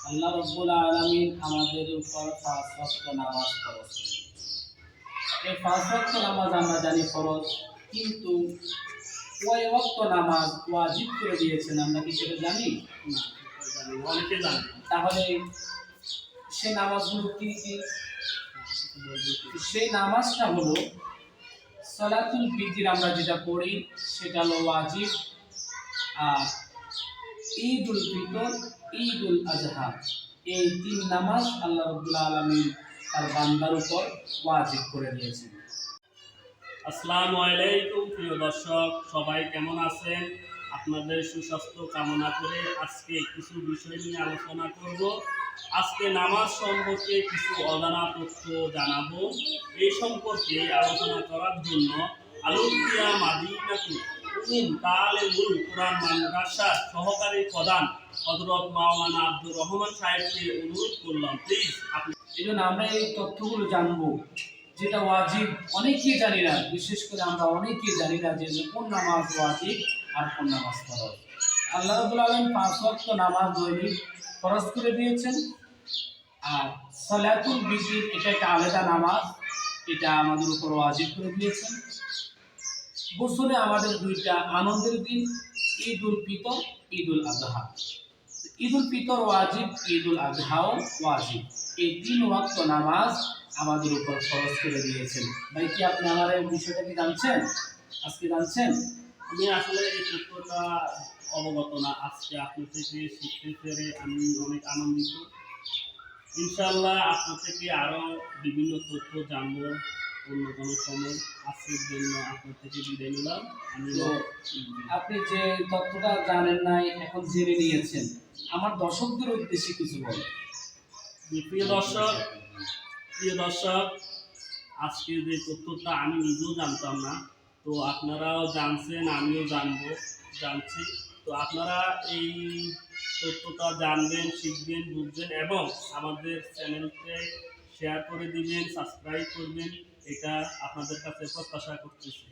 আল্লাহ রাব্বুল আলামিন আমাদের উপর ৫ ওয়াক্ত নামাজ ফরজ করেছেন। এই ৫ ওয়াক্ত নামাজ আমরা জানি ফরজ, কিন্তু কয় ওয়াক্ত নামাজ ওয়াজিব করে দিয়েছেন আমরা কি সেটা জানি? না, অনেকে জানে। তাহলে সেই নামাজগুলো কি কি? সেই নামাজটা হলো সালাতুল ফিতর, আমরা যেটা পড়ি সেটা হলো ওয়াজিব। আর ঈদুল ফিতর, ঈদুল আজহা, এই ৩ নামাজ আল্লাহ রাব্বুল আলামিন তার বান্দার উপর ওয়াজিব করে দিয়েছেন। আসসালামু আলাইকুম প্রিয় দর্শক, সবাই কেমন আছেন? আপনাদের সুস্বাস্থ্য কামনা করে আজকে কিছু বিষয় নিয়ে আলোচনা করব। আজকে নামাজ সম্পর্কে কিছু অজানা তথ্য জানাবো। এই সম্পর্কে আলোচনা করার জন্য আলুকিয়া মাদিনাতুল তালিমুল কুরআন মাদ্রাসার সহকারী প্রধান হযরত মাওলানা আব্দুর রহমান সাহেবকে অনুরোধ করলাম, প্লিজ আপনি। এই জন্য আমরা এই তথ্যগুলো জানবো, যেটা ওয়াজিব অনেকেই জানি না। বিশেষ করে আমরা অনেকেই জানি না যে কোন নামাজ ওয়াজিব আর কোন নামাজ ফরজ। আল্লাহ রাব্বুল আলামিন ৫ ওয়াক্ত নামাজ দৈনিক ফরজ করে দিয়েছেন। আর সালাতুল ফিতর এটা একটা আলাদা নামাজ, এটা আমাদের উপর ওয়াজিব করে দিয়েছেন। বছরে আমাদের ২টা আনন্দের দিন, ঈদুল ফিতর, ঈদুল আজহা। ঈদুল ফিতর ওয়াজিব, ঈদুল আজহাও ওয়াজিব। এই ৩ ওয়াক্ত নামাজ আমাদের উপর ফরজ করে দিয়েছেন। ভাই, কি আপনি আমার এই বিষয়টা কি জানছেন? আজকে জানছেন? আমি আসলে এই তথ্যটা অবগত না, আজকে আপনার থেকে শিখতে পেরে আমি অনেক আনন্দিত। ইনশাআল্লাহ আপনার থেকে আরও বিভিন্ন তথ্য জানবো অন্য কোনো সময়। আজকের জন্য আপনার থেকে বিদায় নিলাম। আমি আপনি যে তথ্যটা জানেন নাই, এখন জেনে নিয়েছেন, আমার দর্শকদের উদ্দেশ্যে কিছু বলেন। প্রিয় দর্শক, আজকে যে তথ্যটা আমি নিজেও জানতাম না, তো আপনারাও জানছেন, আমিও জানছি। তো আপনারা এই তথ্যটা জানবেন, শিখবেন, বুঝবেন এবং আমাদের চ্যানেলকে শেয়ার করে দিবেন, সাবস্ক্রাইব করবেন, এটা আপনাদের কাছে প্রত্যাশা করতেছি।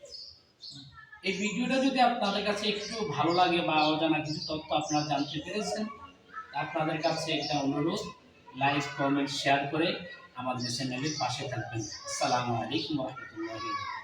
এই ভিডিওটা যদি আপনাদের কাছে একটু ভালো লাগে বা অজানা কিছু তথ্য আপনারা জানতে পেরেছেন, আপনাদের কাছে একটা অনুরোধ, লাইক, কমেন্ট, শেয়ার করে আমাদের চ্যানেলের পাশে থাকবেন। আসসালামু আলাইকুম ওয়া রাহমাতুল্লাহি ওয়া বারাকাতুহু।